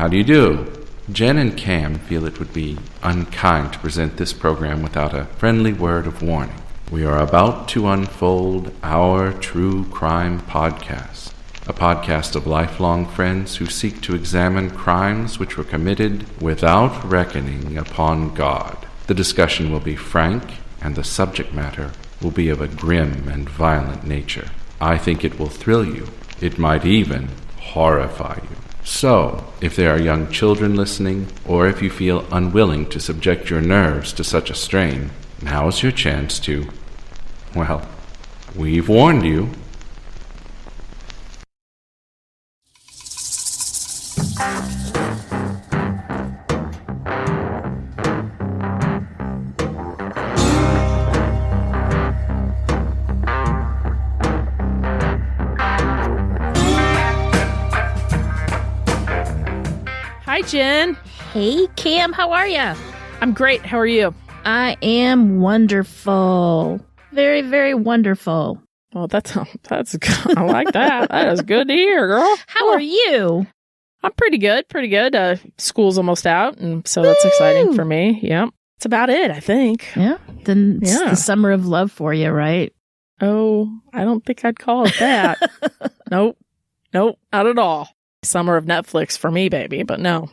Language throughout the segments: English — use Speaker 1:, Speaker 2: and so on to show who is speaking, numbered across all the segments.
Speaker 1: How do you do? Jen and Cam feel it would be unkind to present this program without a friendly word of warning. We are about to unfold our true crime podcast, a podcast of lifelong friends who seek to examine crimes which were committed without reckoning upon God. The discussion will be frank, and the subject matter will be of a grim and violent nature. I think it will thrill you. It might even horrify you. So, if there are young children listening, or if you feel unwilling to subject your nerves to such a strain, now's your chance to, well, we've warned you.
Speaker 2: Hi, Jen.
Speaker 3: Hey, Cam, how are ya?
Speaker 2: I'm great. How are you?
Speaker 3: I am wonderful. Very, very wonderful.
Speaker 2: Well, that's I like that. That is good to hear, girl.
Speaker 3: How are you?
Speaker 2: I'm pretty good. School's almost out, and so that's exciting for me. Yeah. That's about it, I think.
Speaker 3: Yeah. Then it's the summer of love for you, right?
Speaker 2: Oh, I don't think I'd call it that. Nope, not at all. Summer of Netflix for me, baby, but no.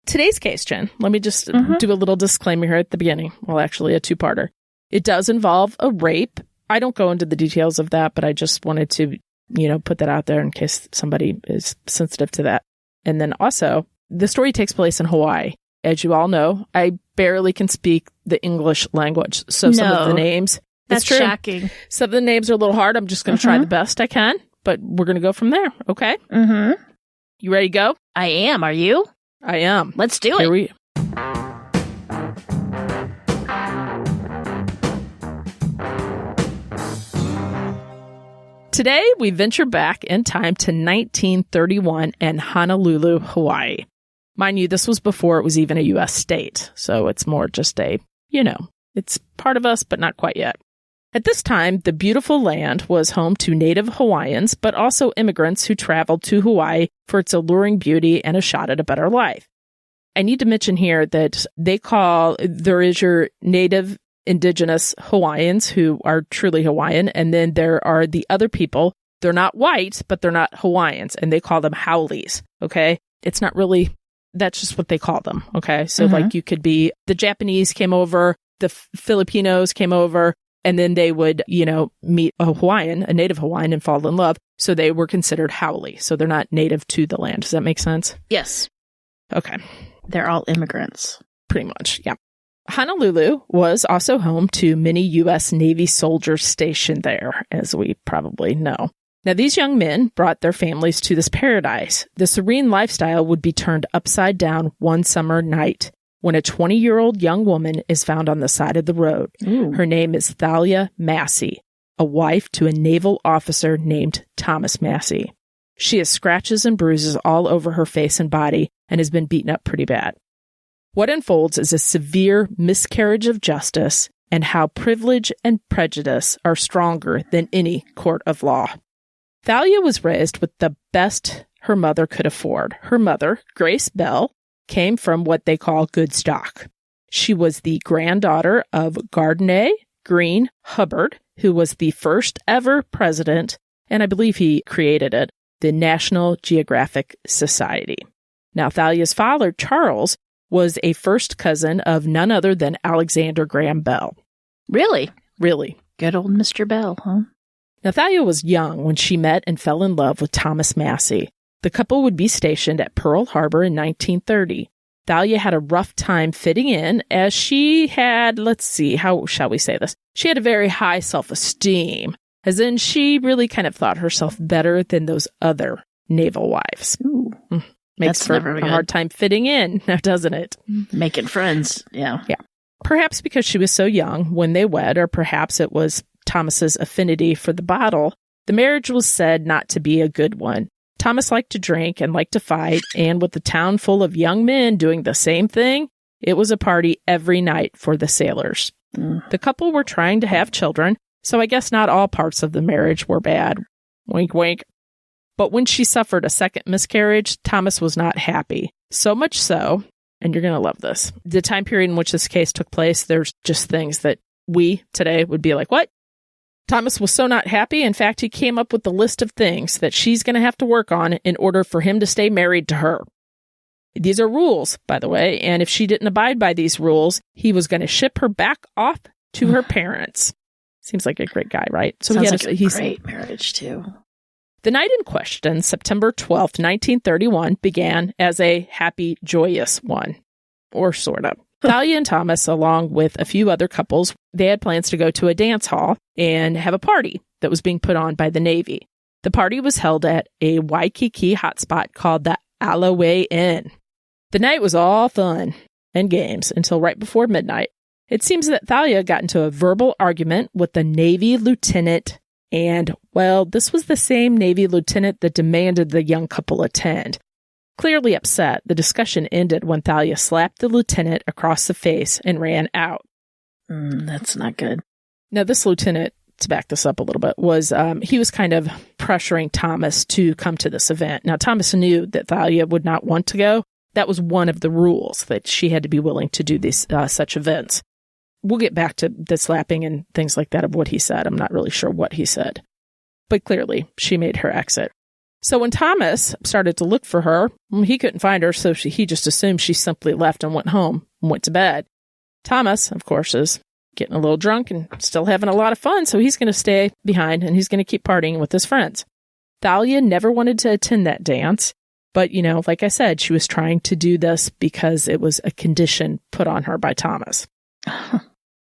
Speaker 2: Today's case, Jen, let me just do a little disclaimer here at the beginning. Well, actually, a two-parter. It does involve a rape. I don't go into the details of that, but I just wanted to, put that out there in case somebody is sensitive to that. And then also, the story takes place in Hawaii. As you all know, I barely can speak the English language. So some of the names...
Speaker 3: That's shocking.
Speaker 2: Some of the names are a little hard. I'm just going to try the best I can, but we're going to go from there, okay?
Speaker 3: Mm-hmm.
Speaker 2: You ready to go?
Speaker 3: I am. Are you?
Speaker 2: I am.
Speaker 3: Let's do it.
Speaker 2: Today, we venture back in time to 1931 in Honolulu, Hawaii. Mind you, this was before it was even a U.S. state, so it's more just it's part of us, but not quite yet. At this time, the beautiful land was home to native Hawaiians, but also immigrants who traveled to Hawaii for its alluring beauty and a shot at a better life. I need to mention here that there is your native indigenous Hawaiians who are truly Hawaiian, and then there are the other people. They're not white, but they're not Hawaiians, and they call them haoles, okay? It's not really, that's just what they call them, okay? So like you could be, the Japanese came over, the Filipinos came over, and then they would, meet a native Hawaiian and fall in love. So they were considered haole. So they're not native to the land. Does that make sense?
Speaker 3: Yes.
Speaker 2: Okay.
Speaker 3: They're all immigrants.
Speaker 2: Pretty much, yeah. Honolulu was also home to many U.S. Navy soldiers stationed there, as we probably know. Now, these young men brought their families to this paradise. The serene lifestyle would be turned upside down one summer night when a 20-year-old young woman is found on the side of the road.
Speaker 3: Ooh.
Speaker 2: Her name is Thalia Massie, a wife to a naval officer named Thomas Massie. She has scratches and bruises all over her face and body and has been beaten up pretty bad. What unfolds is a severe miscarriage of justice and how privilege and prejudice are stronger than any court of law. Thalia was raised with the best her mother could afford. Her mother, Grace Bell, came from what they call good stock. She was the granddaughter of Gardner Green Hubbard, who was the first ever president, and I believe he created it, the National Geographic Society. Now, Thalia's father, Charles, was a first cousin of none other than Alexander Graham Bell.
Speaker 3: Really?
Speaker 2: Really.
Speaker 3: Good old Mr. Bell, huh?
Speaker 2: Now, Thalia was young when she met and fell in love with Thomas Massie. The couple would be stationed at Pearl Harbor in 1930. Thalia had a rough time fitting in as she had, how shall we say this? She had a very high self-esteem, as in she really kind of thought herself better than those other naval wives.
Speaker 3: Ooh,
Speaker 2: makes for a hard time fitting in, now doesn't it?
Speaker 3: Making friends, yeah.
Speaker 2: Yeah. Perhaps because she was so young when they wed, or perhaps it was Thomas's affinity for the bottle, the marriage was said not to be a good one. Thomas liked to drink and liked to fight, and with the town full of young men doing the same thing, it was a party every night for the sailors. The couple were trying to have children, so I guess not all parts of the marriage were bad. Wink, wink. But when she suffered a second miscarriage, Thomas was not happy. So much so, and you're going to love this, the time period in which this case took place, there's just things that we today would be like, what? Thomas was so not happy. In fact, he came up with a list of things that she's going to have to work on in order for him to stay married to her. These are rules, by the way, and if she didn't abide by these rules, he was going to ship her back off to her parents. Seems like a great guy, right?
Speaker 3: So sounds like a great marriage, too.
Speaker 2: The night in question, September 12th, 1931, began as a happy, joyous one. Or sort of. Thalia and Thomas, along with a few other couples, they had plans to go to a dance hall and have a party that was being put on by the Navy. The party was held at a Waikiki hotspot called the Alluring Inn. The night was all fun and games until right before midnight. It seems that Thalia got into a verbal argument with the Navy lieutenant, and, well, this was the same Navy lieutenant that demanded the young couple attend. Clearly upset, the discussion ended when Thalia slapped the lieutenant across the face and ran out.
Speaker 3: That's not good.
Speaker 2: Now, this lieutenant, to back this up a little bit, was he was kind of pressuring Thomas to come to this event. Now, Thomas knew that Thalia would not want to go. That was one of the rules, that she had to be willing to do these such events. We'll get back to the slapping and things like that of what he said. I'm not really sure what he said. But clearly, she made her exit. So when Thomas started to look for her, he couldn't find her, so he just assumed she simply left and went home and went to bed. Thomas, of course, is getting a little drunk and still having a lot of fun, so he's going to stay behind and he's going to keep partying with his friends. Thalia never wanted to attend that dance. But, you know, like I said, she was trying to do this because it was a condition put on her by Thomas.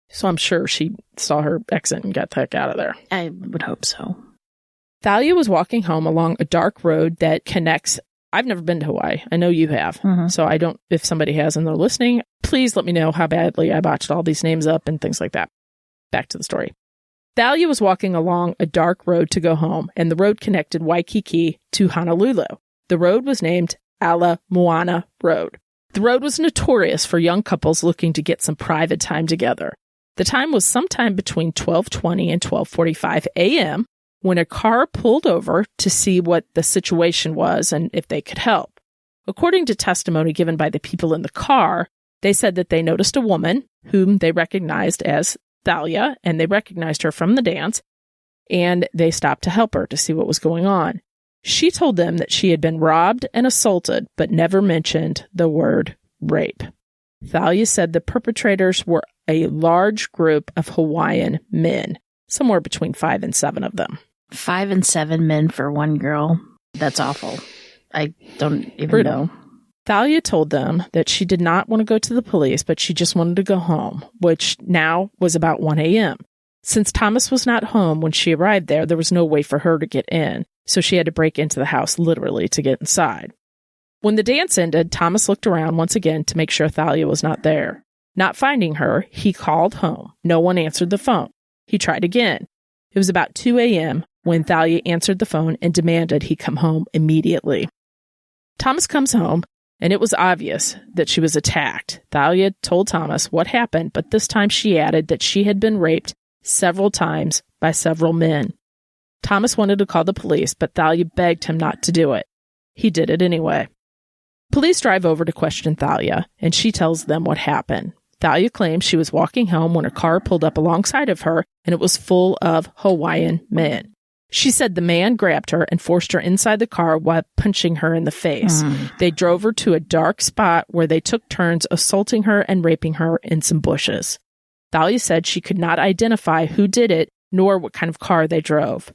Speaker 2: So I'm sure she saw her exit and got the heck out of there.
Speaker 3: I would hope so.
Speaker 2: Thalia was walking home along a dark road that connects. I've never been to Hawaii. I know you have. Mm-hmm. So I don't, if somebody has and they're listening, please let me know how badly I botched all these names up and things like that. Back to the story. Thalia was walking along a dark road to go home, and the road connected Waikiki to Honolulu. The road was named Ala Moana Road. The road was notorious for young couples looking to get some private time together. The time was sometime between 12:20 and 12:45 a.m. when a car pulled over to see what the situation was and if they could help. According to testimony given by the people in the car, they said that they noticed a woman whom they recognized as Thalia, and they recognized her from the dance, and they stopped to help her to see what was going on. She told them that she had been robbed and assaulted, but never mentioned the word rape. Thalia said the perpetrators were a large group of Hawaiian men, somewhere between 5 and 7 of them.
Speaker 3: 5 and 7 men for one girl. That's awful. I don't even know.
Speaker 2: Thalia told them that she did not want to go to the police, but she just wanted to go home, which now was about 1 a.m. Since Thomas was not home when she arrived there was no way for her to get in, so she had to break into the house literally to get inside. When the dance ended, Thomas looked around once again to make sure Thalia was not there. Not finding her, he called home. No one answered the phone. He tried again. It was about 2 a.m. when Thalia answered the phone and demanded he come home immediately. Thomas comes home, and it was obvious that she was attacked. Thalia told Thomas what happened, but this time she added that she had been raped several times by several men. Thomas wanted to call the police, but Thalia begged him not to do it. He did it anyway. Police drive over to question Thalia, and she tells them what happened. Thalia claims she was walking home when a car pulled up alongside of her, and it was full of Hawaiian men. She said the man grabbed her and forced her inside the car while punching her in the face. They drove her to a dark spot where they took turns assaulting her and raping her in some bushes. Thalia said she could not identify who did it, nor what kind of car they drove.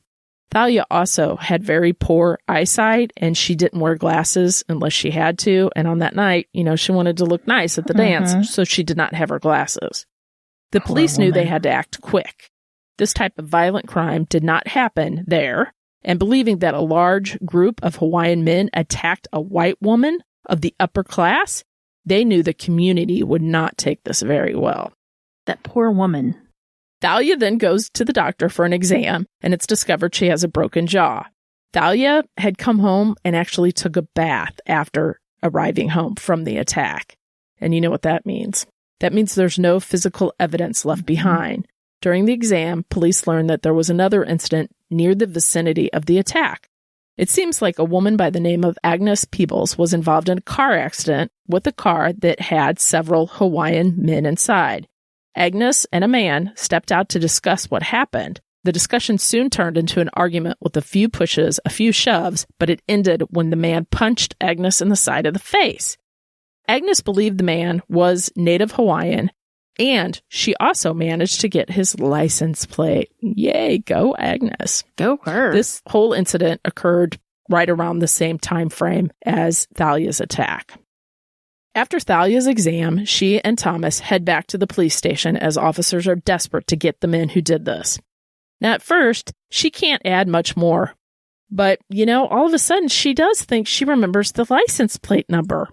Speaker 2: Thalia also had very poor eyesight, and she didn't wear glasses unless she had to. And on that night, she wanted to look nice at the dance, so she did not have her glasses. The police knew they had to act quick. This type of violent crime did not happen there, and believing that a large group of Hawaiian men attacked a white woman of the upper class, they knew the community would not take this very well.
Speaker 3: That poor woman.
Speaker 2: Thalia then goes to the doctor for an exam, and it's discovered she has a broken jaw. Thalia had come home and actually took a bath after arriving home from the attack. And you know what that means. That means there's no physical evidence left behind. During the exam, police learned that there was another incident near the vicinity of the attack. It seems like a woman by the name of Agnes Peebles was involved in a car accident with a car that had several Hawaiian men inside. Agnes and a man stepped out to discuss what happened. The discussion soon turned into an argument with a few pushes, a few shoves, but it ended when the man punched Agnes in the side of the face. Agnes believed the man was Native Hawaiian, and she also managed to get his license plate. Yay, go Agnes.
Speaker 3: Go her.
Speaker 2: This whole incident occurred right around the same time frame as Thalia's attack. After Thalia's exam, she and Thomas head back to the police station as officers are desperate to get the men who did this. Now, at first, she can't add much more. But, all of a sudden, she does think she remembers the license plate number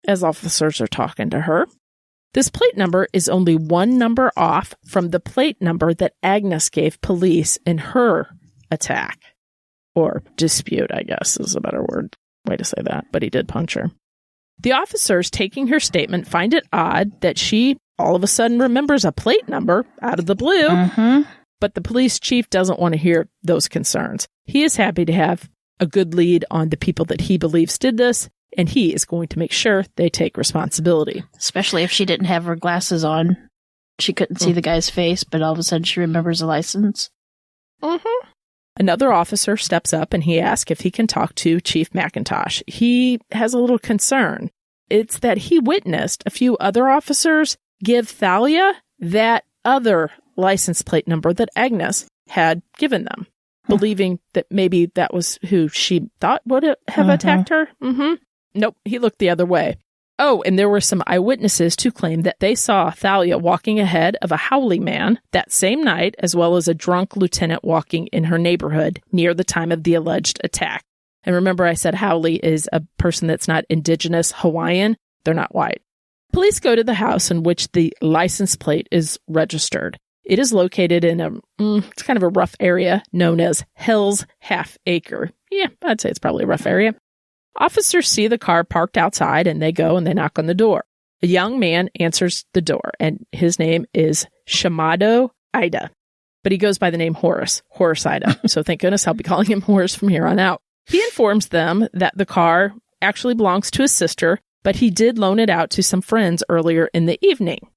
Speaker 2: as officers are talking to her. This plate number is only one number off from the plate number that Agnes gave police in her attack. Or dispute, I guess, is a better way to say that, but he did punch her. The officers taking her statement find it odd that she all of a sudden remembers a plate number out of the blue, but the police chief doesn't want to hear those concerns. He is happy to have a good lead on the people that he believes did this, and he is going to make sure they take responsibility.
Speaker 3: Especially if she didn't have her glasses on. She couldn't see the guy's face, but all of a sudden she remembers a license.
Speaker 2: Another officer steps up and he asks if he can talk to Chief McIntosh. He has a little concern. It's that he witnessed a few other officers give Thalia that other license plate number that Agnes had given them, believing that maybe that was who she thought would have attacked her. Nope, he looked the other way. Oh, and there were some eyewitnesses to claim that they saw Thalia walking ahead of a Howley man that same night, as well as a drunk lieutenant walking in her neighborhood near the time of the alleged attack. And remember, I said Howley is a person that's not indigenous Hawaiian. They're not white. Police go to the house in which the license plate is registered. It is located in it's kind of a rough area known as Hell's Half Acre. Yeah, I'd say it's probably a rough area. Officers see the car parked outside, and they go and they knock on the door. A young man answers the door, and his name is Shimado Ida. But he goes by the name Horace Ida. So thank goodness I'll be calling him Horace from here on out. He informs them that the car actually belongs to his sister, but he did loan it out to some friends earlier in the evening.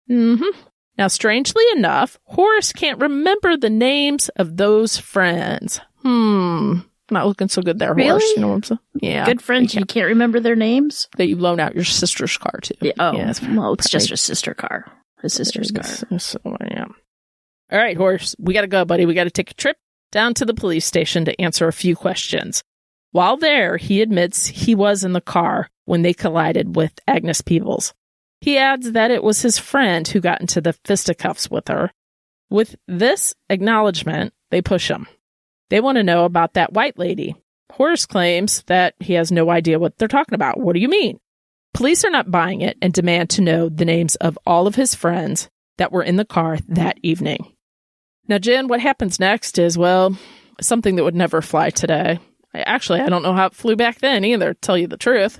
Speaker 2: Now, strangely enough, Horace can't remember the names of those friends. Not looking so good there,
Speaker 3: really?
Speaker 2: Horace. You know what I'm saying? Yeah.
Speaker 3: Good friends, you can't remember their names?
Speaker 2: That you loan out your sister's car to.
Speaker 3: Yeah,
Speaker 2: well,
Speaker 3: it's just her sister car. His sister's car.
Speaker 2: So, yeah. All right, Horace, we got to go, buddy. We got to take a trip down to the police station to answer a few questions. While there, he admits he was in the car when they collided with Agnes Peebles. He adds that it was his friend who got into the fisticuffs with her. With this acknowledgement, they push him. They want to know about that white lady. Horace claims that he has no idea what they're talking about. What do you mean? Police are not buying it and demand to know the names of all of his friends that were in the car that evening. Now, Jen, what happens next is, well, something that would never fly today. I don't know how it flew back then either, to tell you the truth.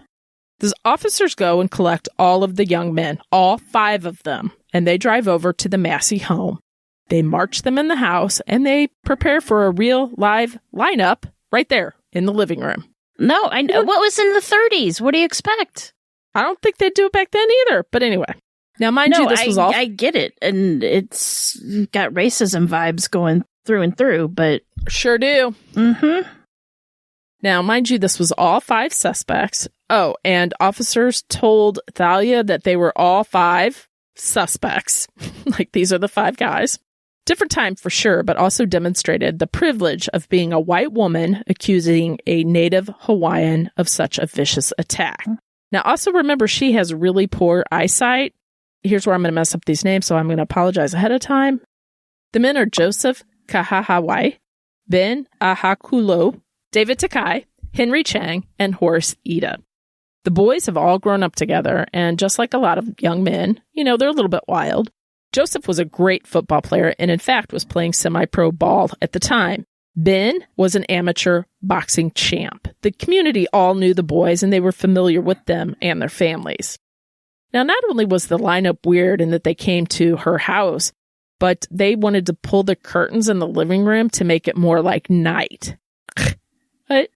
Speaker 2: The officers go and collect all of the young men, all 5 of them, and they drive over to the Massie home. They march them in the house, and they prepare for a real live lineup right there in the living room.
Speaker 3: No, I know. What was in the 30s? What do you expect?
Speaker 2: I don't think they'd do it back then either. But anyway. Now, mind you, this was all...
Speaker 3: I get it. And it's got racism vibes going through and through, but...
Speaker 2: Sure do. Now, mind you, this was all 5 suspects. Oh, and officers told Thalia that they were all 5 suspects. Like, these are the 5 guys. Different time for sure, but also demonstrated the privilege of being a white woman accusing a Native Hawaiian of such a vicious attack. Now, also remember, she has really poor eyesight. Here's where I'm going to mess up these names, so I'm going to apologize ahead of time. The men are Joseph Kahahawai, Ben Ahakulo, David Takai, Henry Chang, and Horace Ida. The boys have all grown up together, and just like a lot of young men, they're a little bit wild. Joseph was a great football player and, in fact, was playing semi-pro ball at the time. Ben was an amateur boxing champ. The community all knew the boys, and they were familiar with them and their families. Now, not only was the lineup weird in that they came to her house, but they wanted to pull the curtains in the living room to make it more like night. But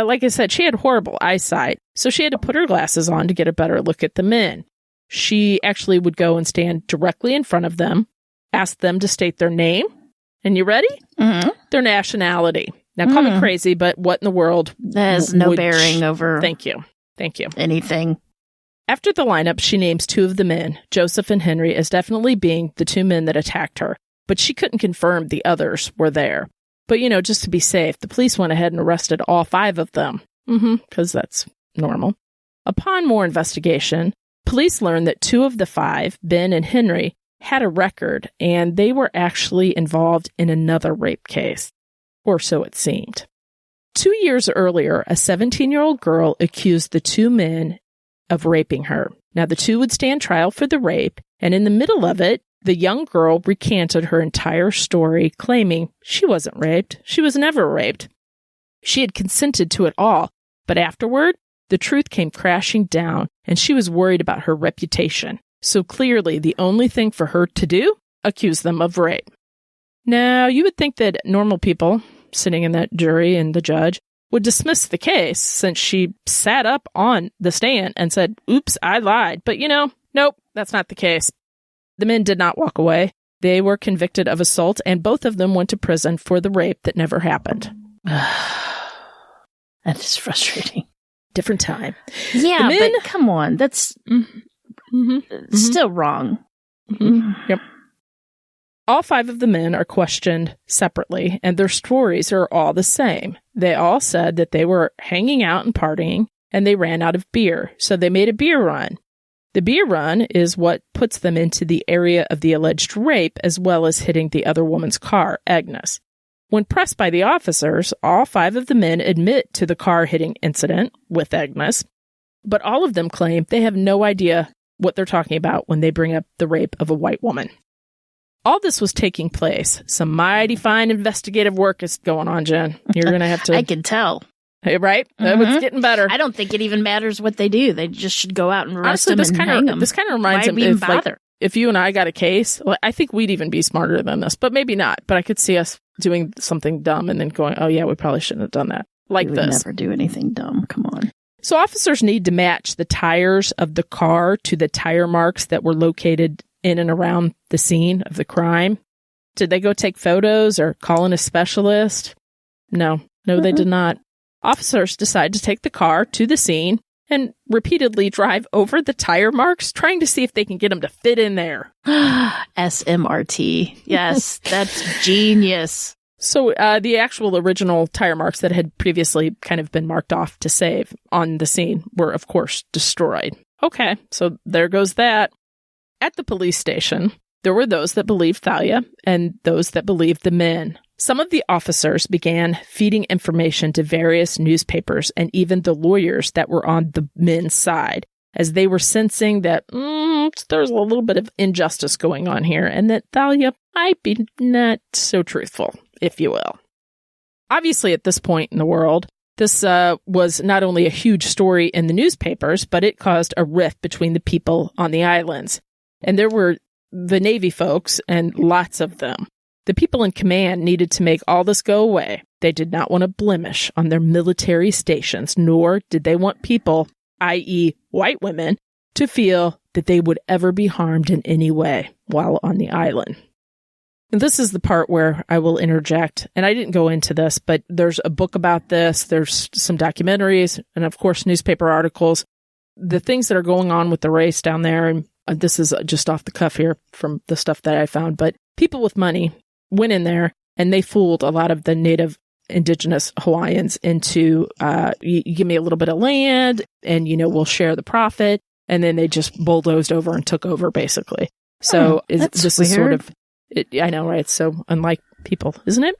Speaker 2: like I said, she had horrible eyesight, so she had to put her glasses on to get a better look at the men. She actually would go and stand directly in front of them, ask them to state their name, and you ready?
Speaker 3: Mm-hmm.
Speaker 2: Their nationality. Now, call me crazy, but what in the world?
Speaker 3: That has no bearing over
Speaker 2: Thank you.
Speaker 3: anything.
Speaker 2: After the lineup, she names two of the men, Joseph and Henry, as definitely being the two men that attacked her, but she couldn't confirm the others were there. But, just to be safe, the police went ahead and arrested all 5 of them. Because that's normal. Upon more investigation, police learned that 2 of the 5, Ben and Henry, had a record, and they were actually involved in another rape case. Or so it seemed. 2 years earlier, a 17-year-old girl accused the 2 men of raping her. Now, the 2 would stand trial for the rape, and in the middle of it, the young girl recanted her entire story, claiming she wasn't raped. She was never raped. She had consented to it all, but afterward, the truth came crashing down, and she was worried about her reputation. So clearly, the only thing for her to do, accuse them of rape. Now, you would think that normal people sitting in that jury and the judge would dismiss the case since she sat up on the stand and said, oops, I lied. But nope, that's not the case. The men did not walk away. They were convicted of assault, and both of them went to prison for the rape that never happened.
Speaker 3: That is frustrating.
Speaker 2: Different time.
Speaker 3: Yeah, but come on. That's still wrong.
Speaker 2: Yep. All 5 of the men are questioned separately, and their stories are all the same. They all said that they were hanging out and partying, and they ran out of beer, so they made a beer run. The beer run is what puts them into the area of the alleged rape, as well as hitting the other woman's car, Agnes. When pressed by the officers, all 5 of the men admit to the car hitting incident with Agnes, but all of them claim they have no idea what they're talking about when they bring up the rape of a white woman. All this was taking place. Some mighty fine investigative work is going on, Jen. You're going to have to...
Speaker 3: I can tell.
Speaker 2: Right? It's getting better.
Speaker 3: I don't think it even matters what they do. They just should go out and arrest them and hang them.
Speaker 2: This kind of reminds me of, if you and I got a case, I think we'd even be smarter than this, but maybe not. But I could see us doing something dumb and then going, oh yeah, we probably shouldn't have done that. Like
Speaker 3: we would never do anything dumb. Come on.
Speaker 2: So officers need to match the tires of the car to the tire marks that were located in and around the scene of the crime. Did they go take photos or call in a specialist? No, they did not. Officers decide to take the car to the scene and repeatedly drive over the tire marks, trying to see if they can get them to fit in there.
Speaker 3: SMRT. Yes, that's genius.
Speaker 2: So the actual original tire marks that had previously kind of been marked off to save on the scene were, of course, destroyed. Okay, so there goes that. At the police station, there were those that believed Thalia and those that believed the men. Some of the officers began feeding information to various newspapers and even the lawyers that were on the men's side, as they were sensing that there's a little bit of injustice going on here and that Thalia might be not so truthful, if you will. Obviously, at this point in the world, this was not only a huge story in the newspapers, but it caused a rift between the people on the islands. And there were the Navy folks, and lots of them. The people in command needed to make all this go away. They did not want a blemish on their military stations, nor did they want people, i.e. white women, to feel that they would ever be harmed in any way while on the island. And this is the part where I will interject, and I didn't go into this, but there's a book about this, there's some documentaries, and of course newspaper articles. The things that are going on with the race down there, and this is just off the cuff here from the stuff that I found, but people with money went in there and they fooled a lot of the native indigenous Hawaiians into, you give me a little bit of land and, we'll share the profit. And then they just bulldozed over and took over, basically. So this is sort of, I know, right? So unlike people, isn't it?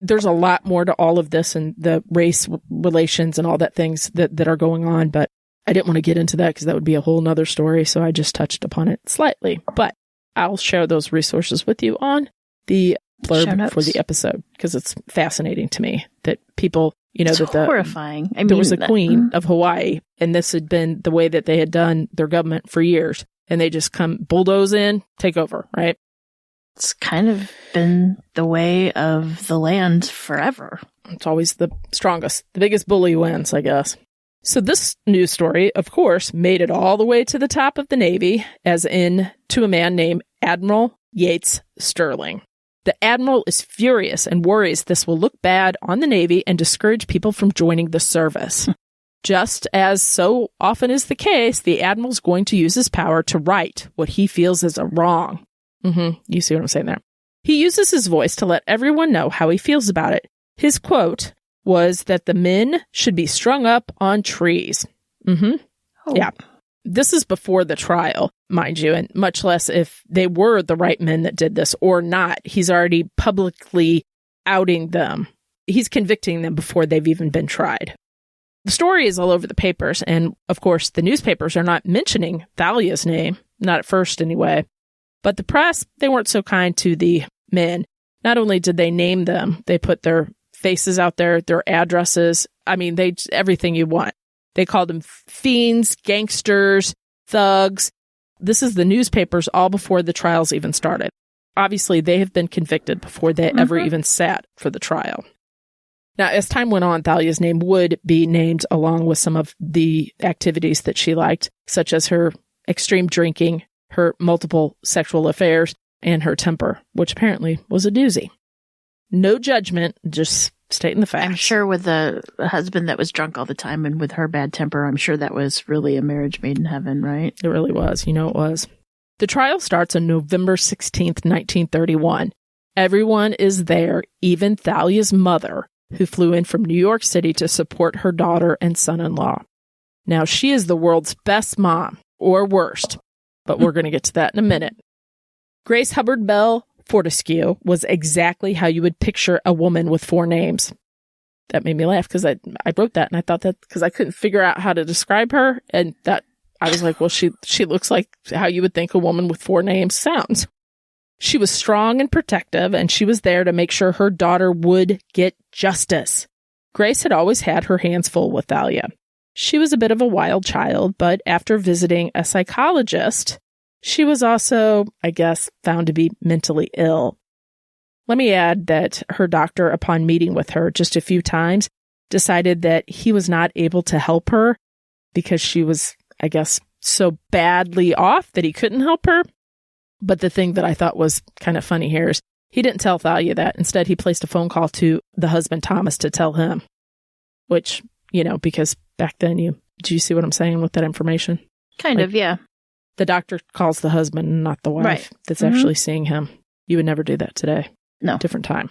Speaker 2: There's a lot more to all of this and the race relations and all that things that are going on, but I didn't want to get into that because that would be a whole nother story. So I just touched upon it slightly, but I'll share those resources with you on the blurb for the episode because it's fascinating to me that people,
Speaker 3: it's
Speaker 2: that
Speaker 3: horrifying.
Speaker 2: There was a queen of Hawaii and this had been the way that they had done their government for years and they just come bulldoze in, take over, right?
Speaker 3: It's kind of been the way of the land forever.
Speaker 2: It's always the strongest. The biggest bully wins, I guess. So this news story, of course, made it all the way to the top of the Navy, as in to a man named Admiral Yates Sterling. The admiral is furious and worries this will look bad on the Navy and discourage people from joining the service. Just as so often is the case, the admiral's going to use his power to right what he feels is a wrong. You see what I'm saying there? He uses his voice to let everyone know how he feels about it. His quote was that the men should be strung up on trees. Yeah. This is before the trial, mind you, and much less if they were the right men that did this or not. He's already publicly outing them. He's convicting them before they've even been tried. The story is all over the papers, and of course, the newspapers are not mentioning Thalia's name, not at first anyway. But the press, they weren't so kind to the men. Not only did they name them, they put their faces out there, their addresses. I mean, everything you want. They called them fiends, gangsters, thugs. This is the newspapers all before the trials even started. Obviously, they have been convicted before they ever even sat for the trial. Now, as time went on, Thalia's name would be named along with some of the activities that she liked, such as her extreme drinking, her multiple sexual affairs, and her temper, which apparently was a doozy. No judgment, just stating the facts.
Speaker 3: I'm sure with a husband that was drunk all the time and with her bad temper, I'm sure that was really a marriage made in heaven, right?
Speaker 2: It really was. You know it was. The trial starts on November 16th, 1931. Everyone is there, even Thalia's mother, who flew in from New York City to support her daughter and son-in-law. Now, she is the world's best mom, or worst, but we're going to get to that in a minute. Grace Hubbard Bell Fortescue was exactly how you would picture a woman with 4 names. That made me laugh because I wrote that and I thought that because I couldn't figure out how to describe her, and that I was like, well, she looks like how you would think a woman with 4 names sounds. She was strong and protective, and she was there to make sure her daughter would get justice. Grace had always had her hands full with Thalia. She was a bit of a wild child, but after visiting a psychologist, she was also, I guess, found to be mentally ill. Let me add that her doctor, upon meeting with her just a few times, decided that he was not able to help her because she was, I guess, so badly off that he couldn't help her. But the thing that I thought was kind of funny here is he didn't tell Thalia that. Instead, he placed a phone call to the husband, Thomas, to tell him. Which, because back then, do you see what I'm saying with that information?
Speaker 3: Kind of, yeah.
Speaker 2: The doctor calls the husband, not the wife, that's actually seeing him. You would never do that today.
Speaker 3: No.
Speaker 2: Different time.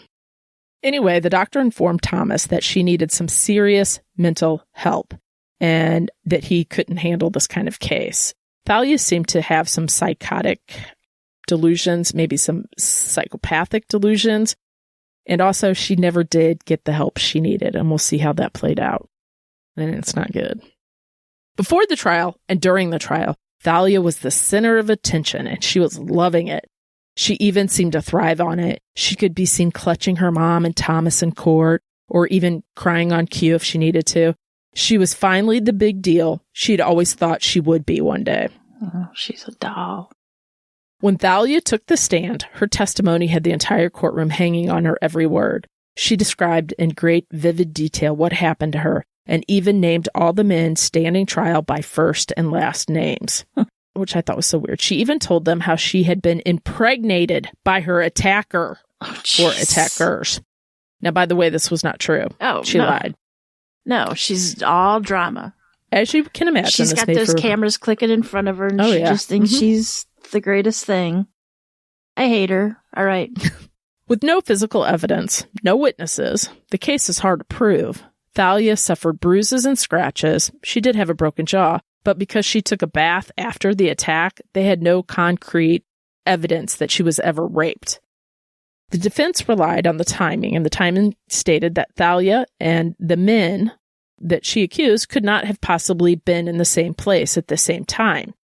Speaker 2: Anyway, the doctor informed Thomas that she needed some serious mental help and that he couldn't handle this kind of case. Thalia seemed to have some psychotic delusions, maybe some psychopathic delusions. And also, she never did get the help she needed. And we'll see how that played out. And it's not good. Before the trial and during the trial, Thalia was the center of attention and she was loving it. She even seemed to thrive on it. She could be seen clutching her mom and Thomas in court, or even crying on cue if she needed to. She was finally the big deal she'd always thought she would be one day.
Speaker 3: Oh, she's a doll.
Speaker 2: When Thalia took the stand, her testimony had the entire courtroom hanging on her every word. She described in great vivid detail what happened to her, and even named all the men standing trial by first and last names, which I thought was so weird. She even told them how she had been impregnated by her attacker or attackers. Now, by the way, this was not true.
Speaker 3: Oh,
Speaker 2: she lied.
Speaker 3: No, she's all drama.
Speaker 2: As you can imagine.
Speaker 3: She's got those cameras clicking in front of her, and she just thinks she's the greatest thing. I hate her. All right.
Speaker 2: With no physical evidence, no witnesses, the case is hard to prove. Thalia suffered bruises and scratches. She did have a broken jaw, but because she took a bath after the attack, they had no concrete evidence that she was ever raped. The defense relied on the timing, and the timing stated that Thalia and the men that she accused could not have possibly been in the same place at the same time.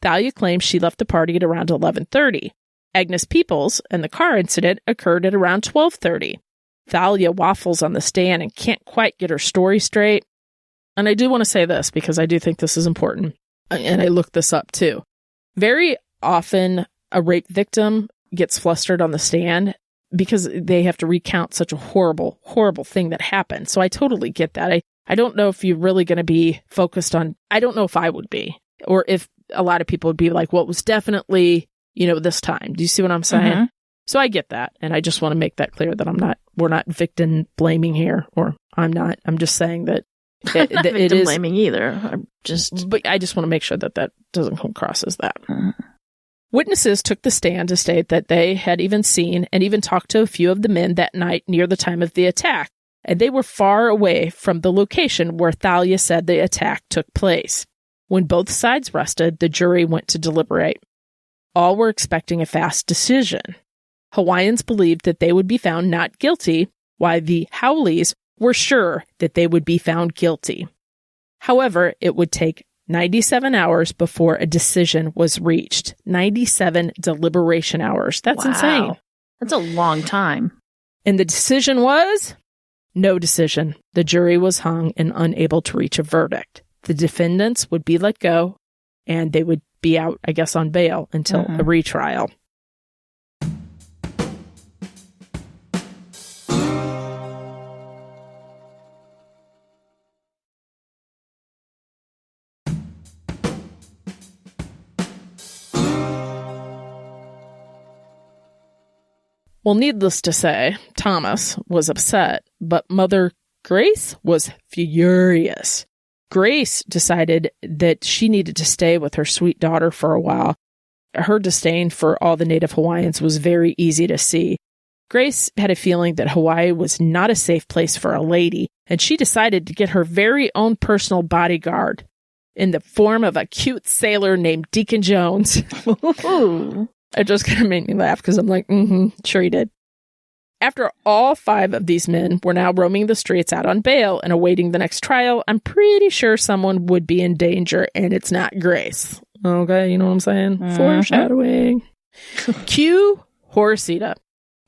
Speaker 2: Thalia claims she left the party at around 11:30. Agnes Peoples and the car incident occurred at around 12:30. Thalia waffles on the stand and can't quite get her story straight. And I do want to say this because I do think this is important. And I looked this up too. Very often, a rape victim gets flustered on the stand because they have to recount such a horrible, horrible thing that happened. So I totally get that. I don't know if you're really going to be focused on, I don't know if I would be, or if a lot of people would be like, well, it was definitely, this time. Do you see what I'm saying? Mm-hmm. So I get that. And I just want to make that clear that we're not victim blaming here, or I'm not. I'm just saying that
Speaker 3: it, not victim is blaming either.
Speaker 2: But I just want to make sure that doesn't come across as that. Mm-hmm. Witnesses took the stand to state that they had even seen and even talked to a few of the men that night near the time of the attack, and they were far away from the location where Thalia said the attack took place. When both sides rested, the jury went to deliberate. All were expecting a fast decision. Hawaiians believed that they would be found not guilty, while the Howleys were sure that they would be found guilty. However, it would take 97 hours before a decision was reached. 97 deliberation hours. That's insane.
Speaker 3: That's a long time.
Speaker 2: And the decision was? No decision. The jury was hung and unable to reach a verdict. The defendants would be let go, and they would be out, I guess, on bail until a retrial. Well, needless to say, Thomas was upset, but Mother Grace was furious. Grace decided that she needed to stay with her sweet daughter for a while. Her disdain for all the native Hawaiians was very easy to see. Grace had a feeling that Hawaii was not a safe place for a lady, and she decided to get her very own personal bodyguard in the form of a cute sailor named Deacon Jones. It just kind of made me laugh because I'm like, sure he did. After all 5 of these men were now roaming the streets out on bail and awaiting the next trial, I'm pretty sure someone would be in danger, and it's not Grace. Okay, you know what I'm saying? Foreshadowing. Cue Horsita.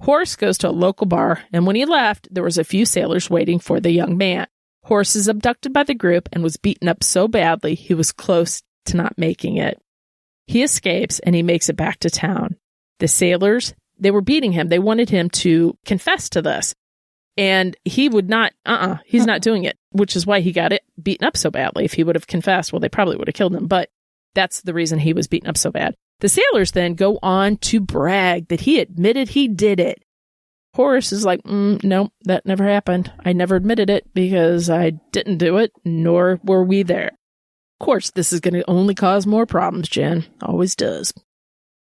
Speaker 2: Horse goes to a local bar, and when he left, there was a few sailors waiting for the young man. Horse is abducted by the group and was beaten up so badly he was close to not making it. He escapes, and he makes it back to town. The sailors, they were beating him. They wanted him to confess to this. And he would not, he's not doing it, which is why he got it beaten up so badly. If he would have confessed, well, they probably would have killed him. But that's the reason he was beaten up so bad. The sailors then go on to brag that he admitted he did it. Horace is like, no, that never happened. I never admitted it because I didn't do it, nor were we there. Of course, this is going to only cause more problems, Jen. Always does.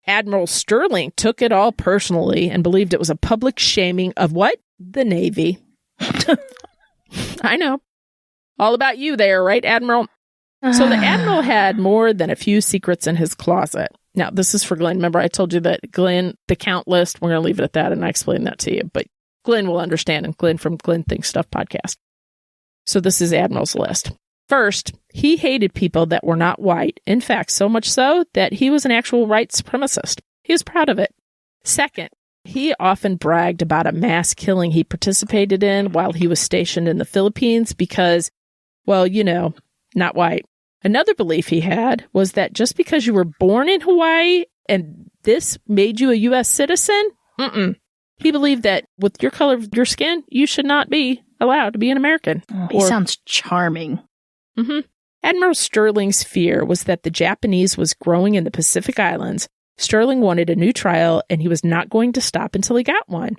Speaker 2: Admiral Sterling took it all personally and believed it was a public shaming of what? The Navy. I know. All about you there, right, Admiral? So the Admiral had more than a few secrets in his closet. Now, this is for Glenn. Remember, I told you that Glenn, the count list, we're going to leave it at that, and I explained that to you. But Glenn will understand, and Glenn from Glenn Thinks Stuff podcast. So this is Admiral's list. First, he hated people that were not white. In fact, so much so that he was an actual white supremacist. He was proud of it. Second, he often bragged about a mass killing he participated in while he was stationed in the Philippines because, well, not white. Another belief he had was that just because you were born in Hawaii and this made you a U.S. citizen, he believed that with your color of your skin, you should not be allowed to be an American.
Speaker 3: He sounds charming.
Speaker 2: Admiral Sterling's fear was that the Japanese was growing in the Pacific Islands. Sterling wanted a new trial, and he was not going to stop until he got one.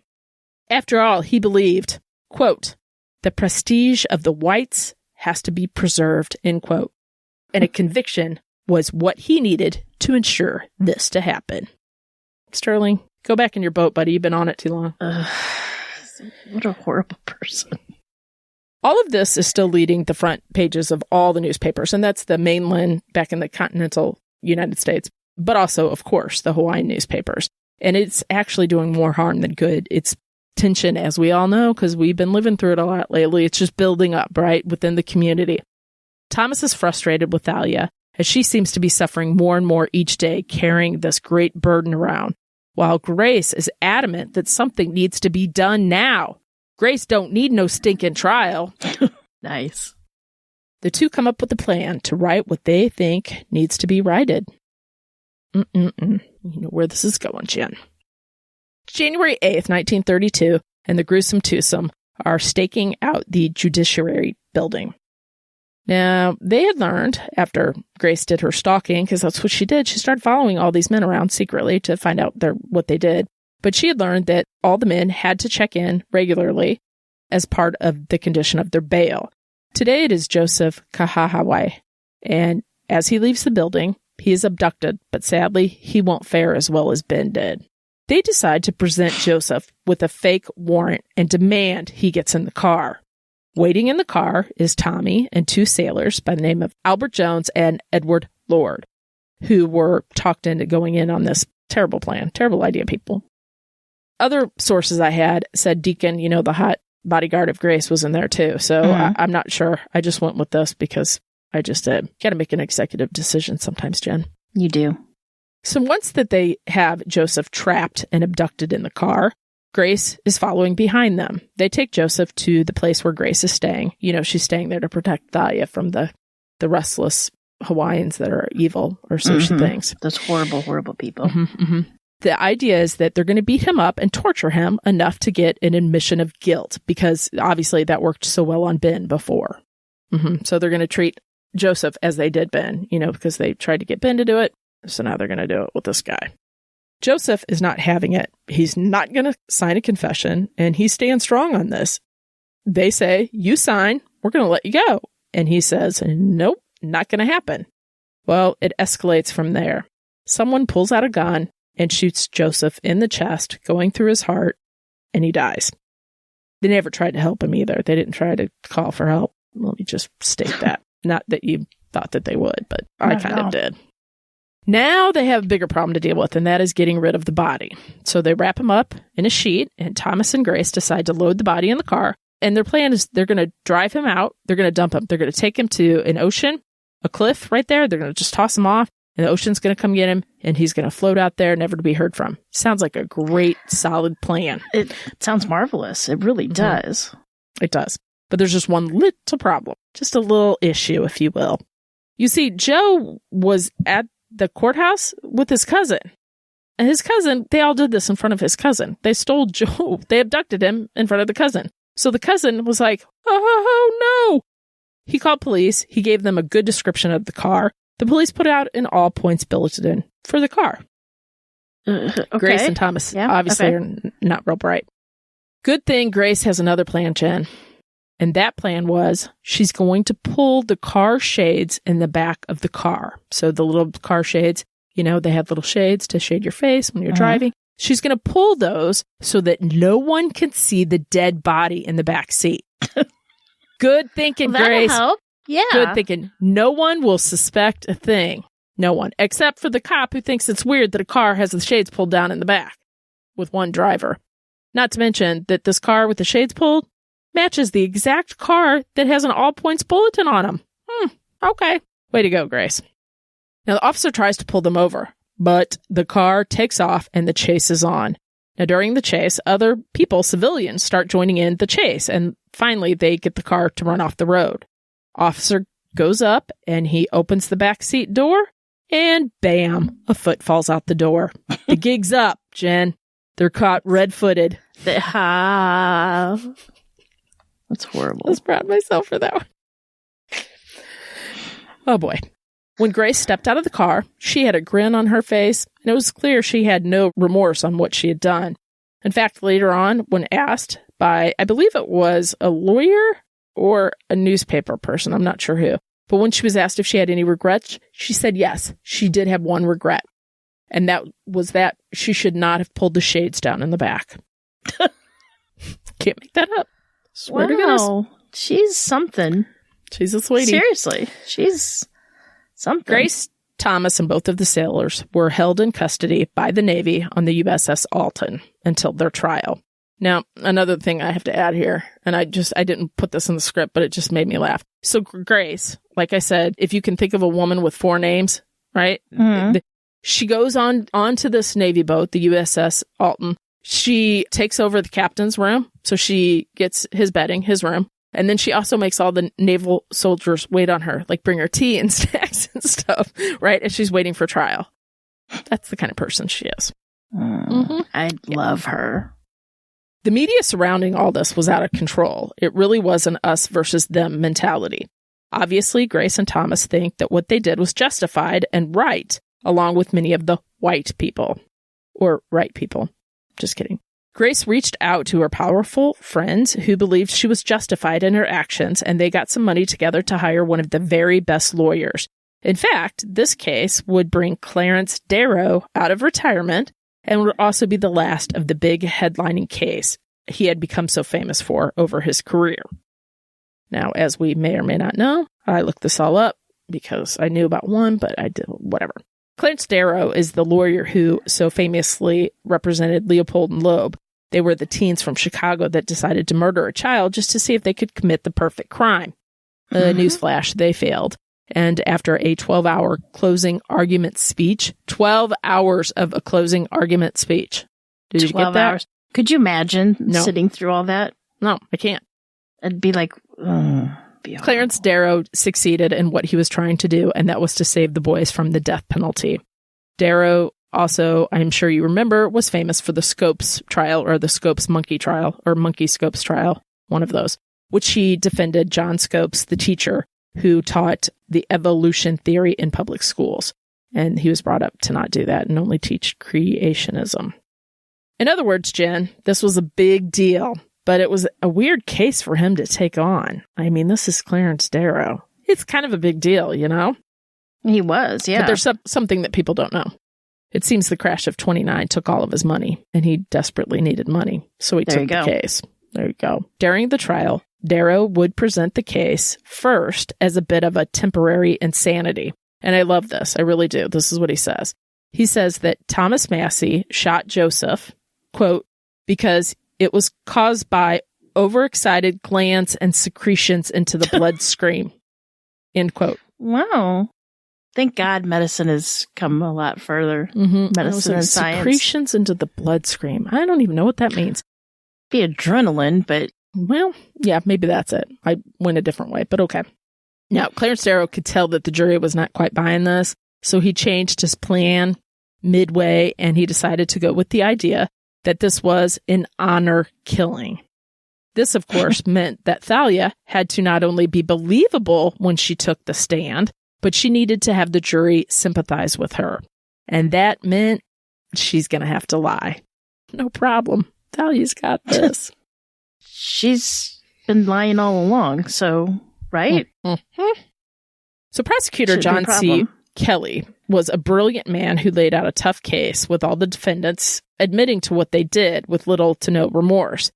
Speaker 2: After all, he believed, quote, the prestige of the whites has to be preserved, end quote. And a conviction was what he needed to ensure this to happen. Sterling, go back in your boat, buddy. You've been on it too long.
Speaker 3: What a horrible person.
Speaker 2: All of this is still leading the front pages of all the newspapers, and that's the mainland back in the continental United States, but also, of course, the Hawaiian newspapers. And it's actually doing more harm than good. It's tension, as we all know, because we've been living through it a lot lately. It's just building up, right, within the community. Thomas is frustrated with Thalia, as she seems to be suffering more and more each day, carrying this great burden around, while Grace is adamant that something needs to be done now. Grace don't need no stinking trial.
Speaker 3: Nice.
Speaker 2: The two come up with a plan to right what they think needs to be righted. You know where this is going, Jen. January 8th, 1932, and the gruesome twosome are staking out the Judiciary Building. Now, they had learned, after Grace did her stalking, because that's what she did, she started following all these men around secretly to find out what they did. But she had learned that all the men had to check in regularly as part of the condition of their bail. Today it is Joseph Kahahawai, and as he leaves the building, he is abducted, but sadly, he won't fare as well as Ben did. They decide to present Joseph with a fake warrant and demand he gets in the car. Waiting in the car is Tommy and two sailors by the name of Albert Jones and Edward Lord, who were talked into going in on this terrible plan. Terrible idea, people. Other sources I had said Deacon, the hot bodyguard of Grace, was in there too. So I'm not sure. I just went with this because I just did. Got to make an executive decision sometimes, Jen.
Speaker 3: You do.
Speaker 2: So once that they have Joseph trapped and abducted in the car, Grace is following behind them. They take Joseph to the place where Grace is staying. She's staying there to protect Thalia from the restless Hawaiians that are evil, or so she thinks.
Speaker 3: Those horrible, horrible people.
Speaker 2: The idea is that they're going to beat him up and torture him enough to get an admission of guilt, because obviously that worked so well on Ben before. So they're going to treat Joseph as they did Ben, because they tried to get Ben to do it. So now they're going to do it with this guy. Joseph is not having it. He's not going to sign a confession, and he stands strong on this. They say, you sign, we're going to let you go. And he says, nope, not going to happen. Well, it escalates from there. Someone pulls out a gun and shoots Joseph in the chest, going through his heart, and he dies. They never tried to help him either. They didn't try to call for help. Let me just state that. Not that you thought that they would, but I kind of did. Now they have a bigger problem to deal with, and that is getting rid of the body. So they wrap him up in a sheet, and Thomas and Grace decide to load the body in the car. And their plan is they're going to drive him out. They're going to dump him. They're going to take him to an ocean, a cliff right there. They're going to just toss him off, and the ocean's going to come get him, and he's going to float out there, never to be heard from. Sounds like a great, solid plan.
Speaker 3: It sounds marvelous. It really does.
Speaker 2: It does. But there's just one little problem. Just a little issue, if you will. You see, Joe was at the courthouse with his cousin. And his cousin, they all did this in front of his cousin. They stole Joe. They abducted him in front of the cousin. So the cousin was like, oh, no. He called police. He gave them a good description of the car. The police put out an all-points bulletin for the car.
Speaker 3: Okay.
Speaker 2: Grace and Thomas obviously are not real bright. Good thing Grace has another plan, Jen. And that plan was she's going to pull the car shades in the back of the car. So the little car shades, they have little shades to shade your face when you're driving. She's going to pull those so that no one can see the dead body in the back seat. Good thinking, Grace.
Speaker 3: That'll help. Yeah.
Speaker 2: Good thinking. No one will suspect a thing. No one. Except for the cop who thinks it's weird that a car has the shades pulled down in the back with one driver. Not to mention that this car with the shades pulled matches the exact car that has an all-points bulletin on them. Okay. Way to go, Grace. Now, the officer tries to pull them over, but the car takes off and the chase is on. Now, during the chase, other people, civilians, start joining in the chase, and finally, they get the car to run off the road. Officer goes up, and he opens the back seat door, and bam, a foot falls out the door. The gig's up, Jen. They're caught red-footed.
Speaker 3: That's horrible.
Speaker 2: I was proud of myself for that one. Oh, boy. When Grace stepped out of the car, she had a grin on her face, and it was clear she had no remorse on what she had done. In fact, later on, when asked by, I believe it was a lawyer or a newspaper person, I'm not sure who, but when she was asked if she had any regrets, she said yes, she did have one regret. And that was that she should not have pulled the shades down in the back. Can't make that up. Swear to goodness.
Speaker 3: She's something.
Speaker 2: She's a sweetie.
Speaker 3: Seriously. She's something.
Speaker 2: Grace, Thomas, and both of the sailors were held in custody by the Navy on the USS Alton until their trial. Now, another thing I have to add here, and I didn't put this in the script, but it just made me laugh. So Grace, like I said, if you can think of a woman with 4 names, right? Mm-hmm. She goes onto this Navy boat, the USS Alton. She takes over the captain's room, so she gets his bedding, his room. And then she also makes all the naval soldiers wait on her, like bring her tea and snacks and stuff, right? And she's waiting for trial. That's the kind of person she is.
Speaker 3: I love her.
Speaker 2: The media surrounding all this was out of control. It really was an us versus them mentality. Obviously, Grace and Thomas think that what they did was justified and right, along with many of the white people. Or right people. Just kidding. Grace reached out to her powerful friends who believed she was justified in her actions, and they got some money together to hire one of the very best lawyers. In fact, this case would bring Clarence Darrow out of retirement and would also be the last of the big headlining case he had become so famous for over his career. Now, as we may or may not know, I looked this all up because I knew about one, but I did whatever. Clarence Darrow is the lawyer who so famously represented Leopold and Loeb. They were the teens from Chicago that decided to murder a child just to see if they could commit the perfect crime. Newsflash, they failed. And after a 12-hour closing argument speech, 12 hours of a closing argument speech. Did you get that?
Speaker 3: Hours. Could you imagine sitting through all that?
Speaker 2: No, I can't.
Speaker 3: It'd be like,
Speaker 2: Clarence Darrow succeeded in what he was trying to do, and that was to save the boys from the death penalty. Darrow also, I'm sure you remember, was famous for the Scopes trial, or the Scopes monkey trial, or monkey Scopes trial, one of those, which he defended John Scopes, the teacher, who taught the evolution theory in public schools. And he was brought up to not do that and only teach creationism. In other words, Jen, this was a big deal, but it was a weird case for him to take on. I mean, this is Clarence Darrow. It's kind of a big deal, you know?
Speaker 3: He was, yeah.
Speaker 2: But there's something that people don't know. It seems the crash of 29 took all of his money, and he desperately needed money, so he took the case. There you go. During the trial, Darrow would present the case first as a bit of a temporary insanity. And I love this. I really do. This is what he says. He says that Thomas Massie shot Joseph, quote, because it was caused by overexcited glands and secretions into the bloodstream, end quote.
Speaker 3: Wow. Thank God medicine has come a lot further. Medicine and science.
Speaker 2: Secretions into the bloodstream. I don't even know what that means.
Speaker 3: Be adrenaline, but...
Speaker 2: Well, yeah, maybe that's it. I went a different way, but okay. Now, Clarence Darrow could tell that the jury was not quite buying this, so he changed his plan midway, and he decided to go with the idea that this was an honor killing. This, of course, meant that Thalia had to not only be believable when she took the stand, but she needed to have the jury sympathize with her. And that meant she's going to have to lie. No problem. Thalia's got this.
Speaker 3: She's been lying all along, so, right?
Speaker 2: Mm-hmm. So prosecutor John C. Kelly was a brilliant man who laid out a tough case with all the defendants admitting to what they did with little to no remorse.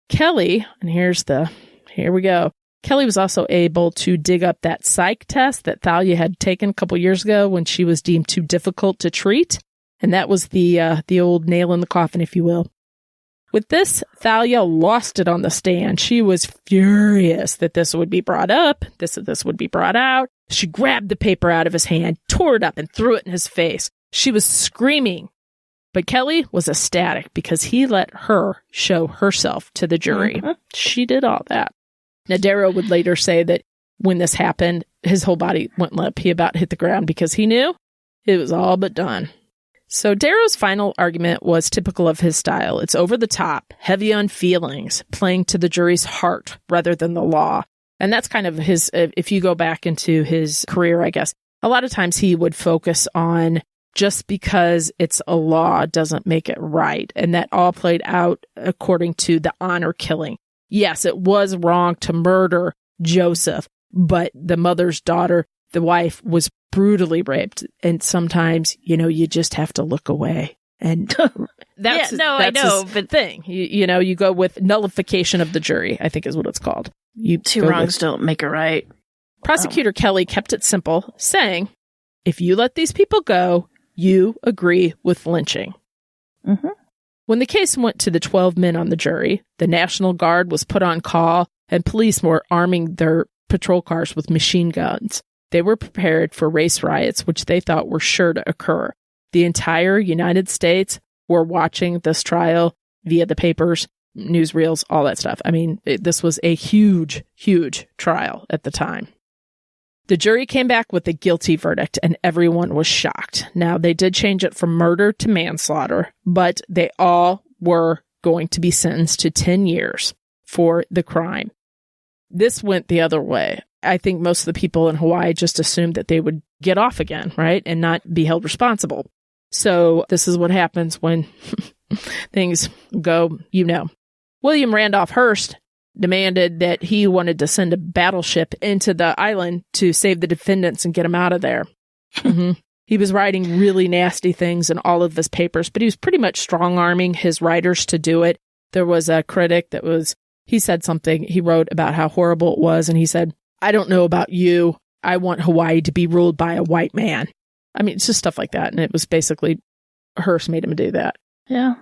Speaker 2: Kelly, and here we go. Kelly was also able to dig up that psych test that Thalia had taken a couple years ago when she was deemed too difficult to treat. And that was the old nail in the coffin, if you will. With this, Thalia lost it on the stand. She was furious that this would be brought up, this would be brought out. She grabbed the paper out of his hand, tore it up, and threw it in his face. She was screaming. But Kelly was ecstatic because he let her show herself to the jury. Mm-hmm. She did all that. Now, Darrow would later say that when this happened, his whole body went limp. He about hit the ground because he knew it was all but done. So Darrow's final argument was typical of his style. It's over the top, heavy on feelings, playing to the jury's heart rather than the law. And that's kind of his, if you go back into his career, I guess, a lot of times he would focus on just because it's a law doesn't make it right. And that all played out according to the honor killing. Yes, it was wrong to murder Joseph, but the mother's daughter, the wife, was brutally raped. And sometimes, you just have to look away. And that's
Speaker 3: I know,
Speaker 2: but thing. You go with nullification of the jury, I think is what it's called.
Speaker 3: Two wrongs don't make a right.
Speaker 2: Prosecutor Kelly kept it simple, saying, if you let these people go, you agree with lynching. Mm-hmm. When the case went to the 12 men on the jury, the National Guard was put on call and police were arming their patrol cars with machine guns. They were prepared for race riots, which they thought were sure to occur. The entire United States were watching this trial via the papers, newsreels, all that stuff. I mean, this was a huge, huge trial at the time. The jury came back with a guilty verdict, and everyone was shocked. Now, they did change it from murder to manslaughter, but they all were going to be sentenced to 10 years for the crime. This went the other way. I think most of the people in Hawaii just assumed that they would get off again, right, and not be held responsible. So this is what happens when things go, William Randolph Hearst demanded that he wanted to send a battleship into the island to save the defendants and get them out of there. He was writing really nasty things in all of his papers, but he was pretty much strong-arming his writers to do it. There was a critic he said something, he wrote about how horrible it was, and he said, I don't know about you, I want Hawaii to be ruled by a white man. I mean, it's just stuff like that, and it was basically, Hearst made him do that.
Speaker 3: Yeah.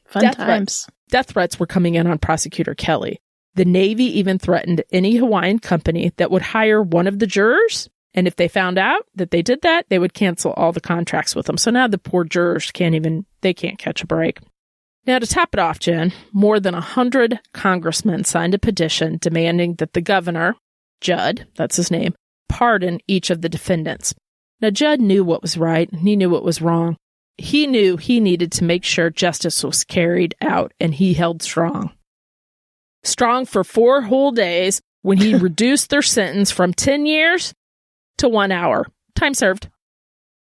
Speaker 3: Fun times.
Speaker 2: Death threats were coming in on Prosecutor Kelly. The Navy even threatened any Hawaiian company that would hire one of the jurors, and if they found out that they did that, they would cancel all the contracts with them. So now the poor jurors can't catch a break. Now, to top it off, Jen, more than 100 congressmen signed a petition demanding that the governor, Judd, that's his name, pardon each of the defendants. Now, Judd knew what was right, and he knew what was wrong. He knew he needed to make sure justice was carried out, and he held strong. Strong for 4 whole days when he reduced their sentence from 10 years to 1 hour. Time served.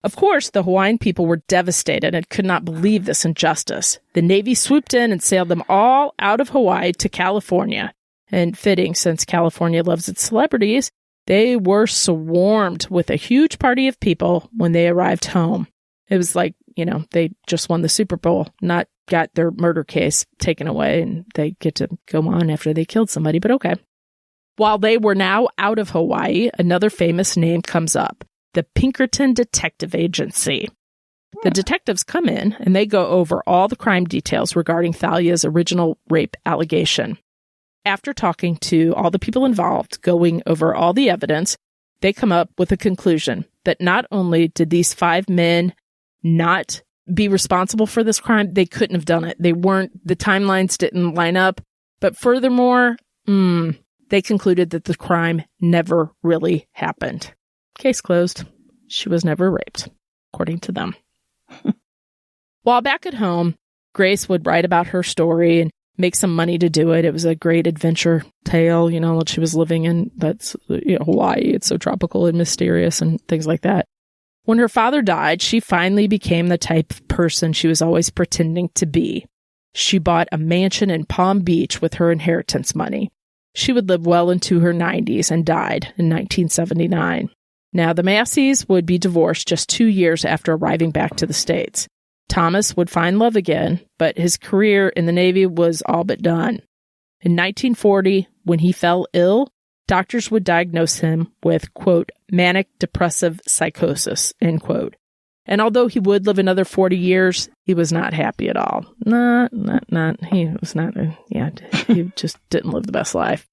Speaker 2: Of course, the Hawaiian people were devastated and could not believe this injustice. The Navy swooped in and sailed them all out of Hawaii to California. And fitting, since California loves its celebrities, they were swarmed with a huge party of people when they arrived home. It was like, they just won the Super Bowl, not got their murder case taken away, and they get to go on after they killed somebody, but okay. While they were now out of Hawaii, another famous name comes up, the Pinkerton Detective Agency. The detectives come in, and they go over all the crime details regarding Thalia's original rape allegation. After talking to all the people involved, going over all the evidence, they come up with a conclusion that not only did these 5 men not be responsible for this crime, they couldn't have done it. The timelines didn't line up. But furthermore, they concluded that the crime never really happened. Case closed. She was never raped, according to them. While back at home, Grace would write about her story and make some money to do it. It was a great adventure tale, that she was living in. That's Hawaii. It's so tropical and mysterious and things like that. When her father died, she finally became the type of person she was always pretending to be. She bought a mansion in Palm Beach with her inheritance money. She would live well into her 90s and died in 1979. Now, the Massies would be divorced just 2 years after arriving back to the States. Thomas would find love again, but his career in the Navy was all but done. In 1940, when he fell ill, doctors would diagnose him with, quote, manic depressive psychosis, end quote. And although he would live another 40 years, he was not happy at all. He was not, he just didn't live the best life.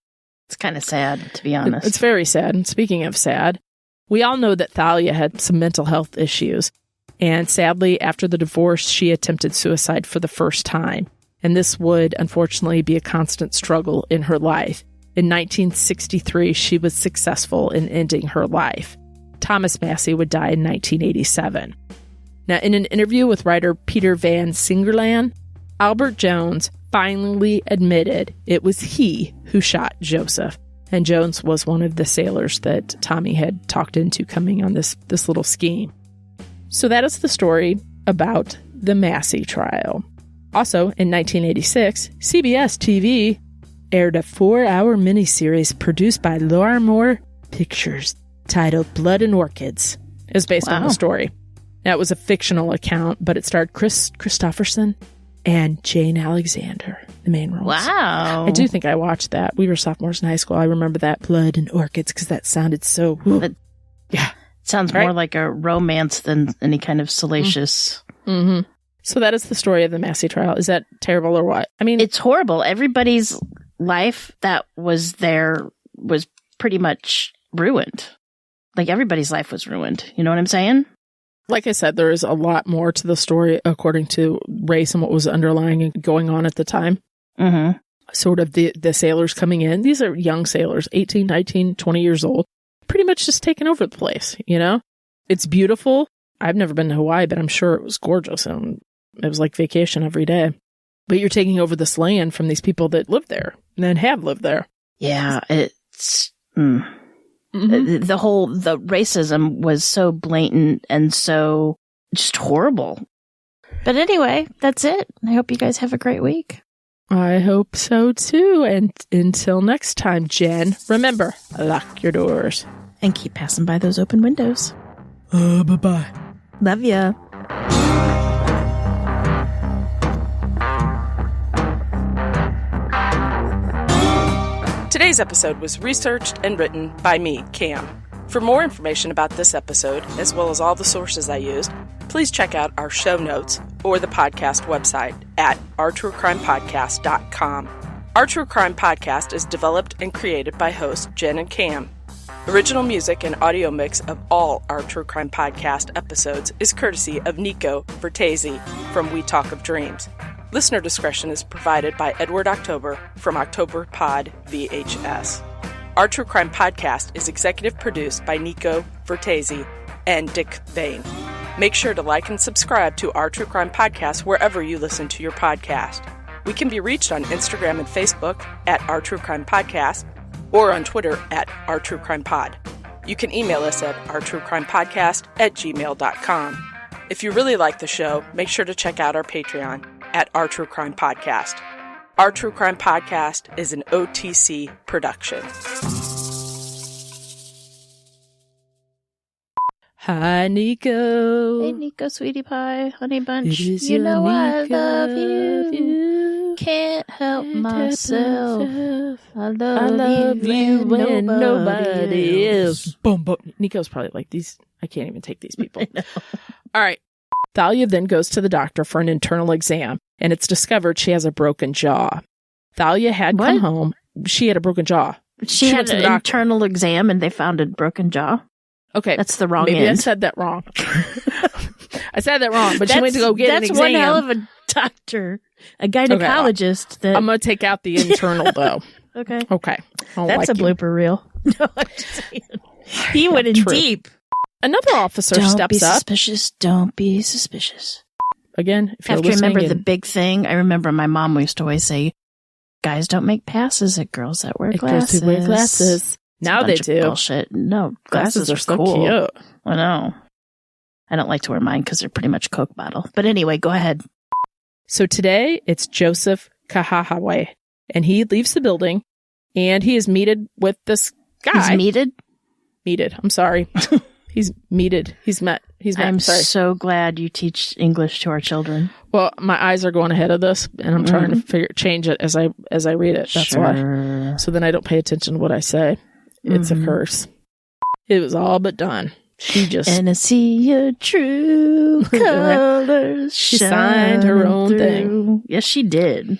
Speaker 3: It's kind of sad, to be honest.
Speaker 2: It's very sad. And speaking of sad, we all know that Thalia had some mental health issues. And sadly, after the divorce, she attempted suicide for the first time. And this would, unfortunately, be a constant struggle in her life. In 1963, she was successful in ending her life. Thomas Massie would die in 1987. Now, in an interview with writer Peter Van Singerland, Albert Jones finally admitted it was he who shot Joseph. And Jones was one of the sailors that Tommy had talked into coming on this little scheme. So that is the story about the Massie Trial. Also, in 1986, CBS TV aired a 4-hour miniseries produced by Lorimor Pictures titled Blood and Orchids. It was based on the story. Now, it was a fictional account, but it starred Chris Christopherson and Jane Alexander, the main roles.
Speaker 3: Wow.
Speaker 2: I do think I watched that. We were sophomores in high school. I remember that, Blood and Orchids, because that sounded so... Yeah.
Speaker 3: Sounds more like a romance than any kind of salacious...
Speaker 2: Mm-hmm. So that is the story of the Massie Trial. Is that terrible or what? I mean...
Speaker 3: It's horrible. Everybody's life that was there was pretty much ruined. Like, everybody's life was ruined. You know what I'm saying?
Speaker 2: Like I said, there is a lot more to the story according to race and what was underlying and going on at the time. Sort of the sailors coming in. These are young sailors, 18, 19, 20 years old. pretty much just taken over the place, you know? It's beautiful. I've never been to Hawaii, but I'm sure it was gorgeous. And it was like vacation every day. But you're taking over this land from these people that live there and have lived there.
Speaker 3: Yeah, it's... The racism was so blatant and so just horrible. But anyway, that's it. I hope you guys have a great week.
Speaker 2: I hope so too. And until next time, Jen, remember, lock your doors.
Speaker 3: And keep passing by those open windows.
Speaker 2: Bye-bye.
Speaker 3: Love ya.
Speaker 2: Today's episode was researched and written by me, Cam. For more information about this episode, as well as all the sources I used, please check out our show notes or the podcast website at ourtruecrimepodcast.com. Our True Crime Podcast is developed and created by hosts Jen and Cam. Original music and audio mix of all our True Crime Podcast episodes is courtesy of Nico Vertesi from We Talk of Dreams. Listener discretion is provided by Edward October from October Pod VHS. Our True Crime Podcast is executive produced by Nico Vertesi and Dick Vane. Make sure to like and subscribe to Our True Crime Podcast wherever you listen to your podcast. We can be reached on Instagram and Facebook at Our True Crime Podcast or on Twitter at Our True Crime Pod. You can email us at ourtruecrimepodcast@gmail.com. If you really like the show, make sure to check out our Patreon at Our True Crime Podcast. Our True Crime Podcast is an OTC production. Hi, Nico.
Speaker 3: Hey, Nico, sweetie pie, honey bunch.
Speaker 2: You
Speaker 3: know I
Speaker 2: Nico,
Speaker 3: love you. Can't help myself. I love you when nobody else.
Speaker 2: Boom, boom. Nico's probably like, these. I can't even take these people. All right. Thalia then goes to the doctor for an internal exam, and it's discovered she has a broken jaw. Thalia had come home. She had a broken jaw.
Speaker 3: She had an internal exam, and they found a broken jaw?
Speaker 2: Okay.
Speaker 3: That's the wrong
Speaker 2: Maybe
Speaker 3: end.
Speaker 2: I said that wrong. I said that wrong, but she went to go get an exam.
Speaker 3: That's one hell of a doctor, a gynecologist.
Speaker 2: Okay, I'm going to take out the internal, though.
Speaker 3: Okay.
Speaker 2: Okay.
Speaker 3: That's a blooper reel. No, I'm just saying. He went in deep.
Speaker 2: Another officer steps up.
Speaker 3: Don't be suspicious. Don't be suspicious.
Speaker 2: Again, if you
Speaker 3: have to remember the big thing. I remember my mom used to always say, guys don't make passes at girls that wear glasses.
Speaker 2: Girls who wear glasses. Now they do.
Speaker 3: Bullshit. No, glasses are so
Speaker 2: cool. Cute.
Speaker 3: I know. I don't like to wear mine because they're pretty much Coke bottle. But anyway, go ahead.
Speaker 2: So today it's Joseph Kahahawe, and he leaves the building, and he is meted with this guy.
Speaker 3: He's meted?
Speaker 2: Meted. I'm sorry. He's meted. He's met.
Speaker 3: I'm
Speaker 2: sorry.
Speaker 3: So glad you teach English to our children.
Speaker 2: Well, my eyes are going ahead of this, and I'm trying to change it as I read it. That's why. So then I don't pay attention to what I say. It's a curse. It was all but done. She just...
Speaker 3: And I see your true colors.
Speaker 2: She signed her own thing.
Speaker 3: Yes, she did.